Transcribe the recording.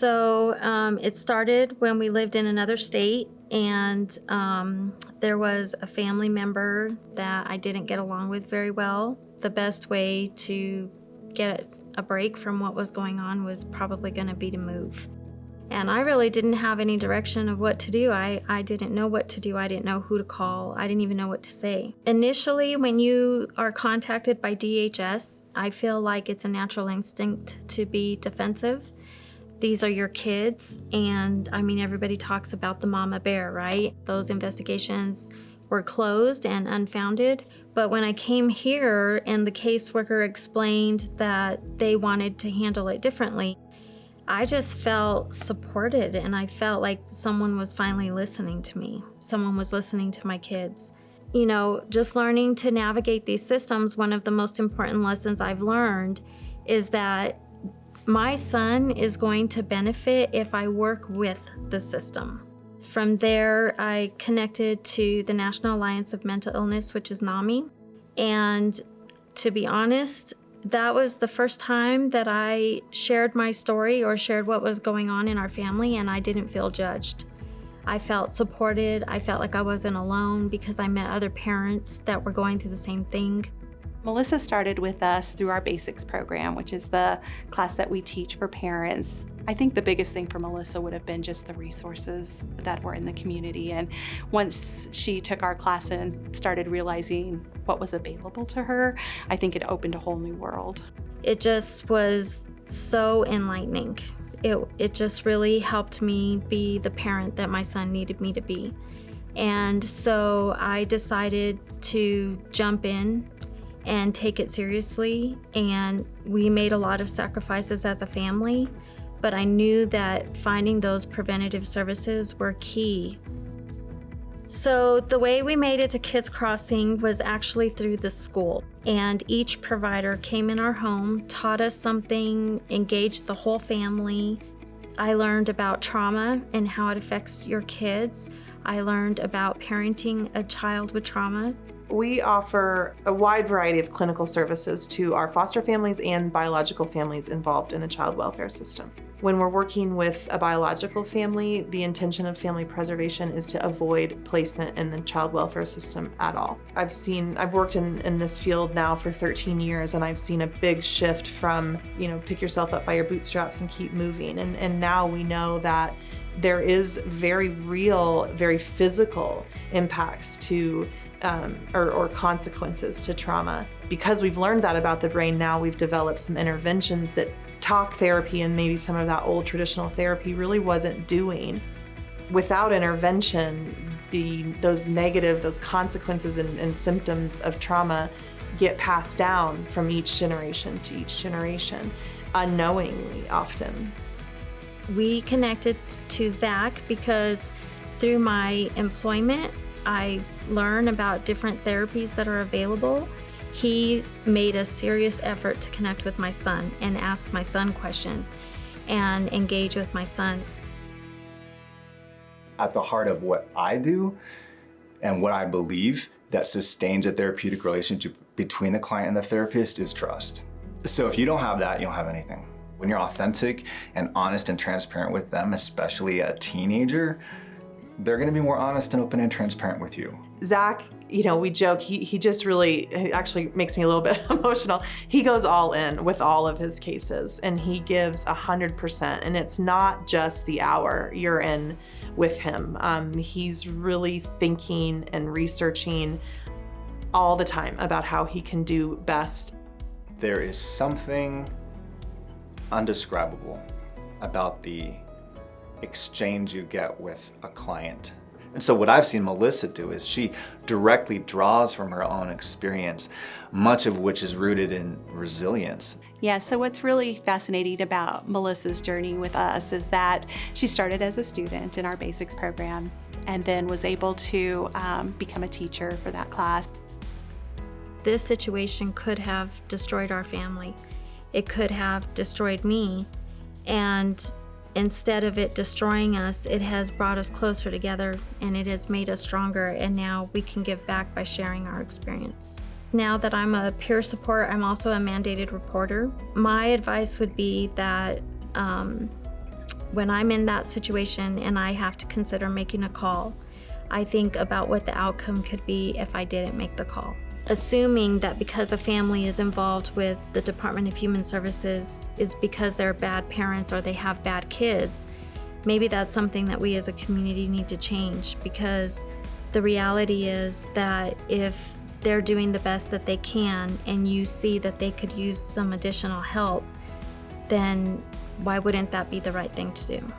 It started when we lived in another state, and there was a family member that I didn't get along with very well. The best way to get a break from what was going on was probably going to be to move. And I really didn't have any direction of what to do. I didn't know what to do. I didn't know who to call. I didn't even know what to say. Initially, when you are contacted by DHS, I feel like it's a natural instinct to be defensive. These are your kids, and I mean, everybody talks about the mama bear, right? Those investigations were closed and unfounded. But when I came here and the caseworker explained that they wanted to handle it differently, I just felt supported, and I felt like someone was finally listening to me. Someone was listening to my kids. You know, just learning to navigate these systems, one of the most important lessons I've learned is that my son is going to benefit if I work with the system. From there, I connected to the National Alliance of Mental Illness, which is NAMI. And to be honest, that was the first time that I shared my story or shared what was going on in our family, and I didn't feel judged. I felt supported. I felt like I wasn't alone because I met other parents that were going through the same thing. Melissa started with us through our basics program, which is the class that we teach for parents. I think the biggest thing for Melissa would have been just the resources that were in the community. And once she took our class and started realizing what was available to her, I think it opened a whole new world. It just was so enlightening. It just really helped me be the parent that my son needed me to be. And so I decided to jump in and take it seriously. And we made a lot of sacrifices as a family, but I knew that finding those preventative services were key. So the way we made it to Kids Crossing was actually through the school. And each provider came in our home, taught us something, engaged the whole family. I learned about trauma and how it affects your kids. I learned about parenting a child with trauma. We offer a wide variety of clinical services to our foster families and biological families involved in the child welfare system. When we're working with a biological family, the intention of family preservation is to avoid placement in the child welfare system at all. I've worked in this field now for 13 years, and I've seen a big shift from, pick yourself up by your bootstraps and keep moving. And now we know that there is very real, very physical impacts to or consequences to trauma. Because we've learned that about the brain now, we've developed some interventions that talk therapy and maybe some of that old traditional therapy really wasn't doing. Without intervention, those consequences and symptoms of trauma get passed down from each generation to each generation, unknowingly often. We connected to Zach because through my employment, I learn about different therapies that are available. He made a serious effort to connect with my son and ask my son questions and engage with my son. At the heart of what I do and what I believe that sustains a therapeutic relationship between the client and the therapist is trust. So if you don't have that, you don't have anything. When you're authentic and honest and transparent with them, especially a teenager, they're gonna be more honest and open and transparent with you. Zach, we joke, he just really, it actually makes me a little bit emotional. He goes all in with all of his cases, and he gives 100%. And it's not just the hour you're in with him. He's really thinking and researching all the time about how he can do best. There is something undescribable about the exchange you get with a client. And so what I've seen Melissa do is she directly draws from her own experience, much of which is rooted in resilience. Yeah, so what's really fascinating about Melissa's journey with us is that she started as a student in our basics program and then was able to become a teacher for that class. This situation could have destroyed our family. It could have destroyed me, and instead of it destroying us, it has brought us closer together, and it has made us stronger, and now we can give back by sharing our experience. Now that I'm a peer support, I'm also a mandated reporter. My advice would be that When I'm in that situation and I have to consider making a call, I think about what the outcome could be if I didn't make the call. Assuming that because a family is involved with the Department of Human Services is because they're bad parents or they have bad kids, maybe that's something that we as a community need to change, because the reality is that if they're doing the best that they can and you see that they could use some additional help, then why wouldn't that be the right thing to do?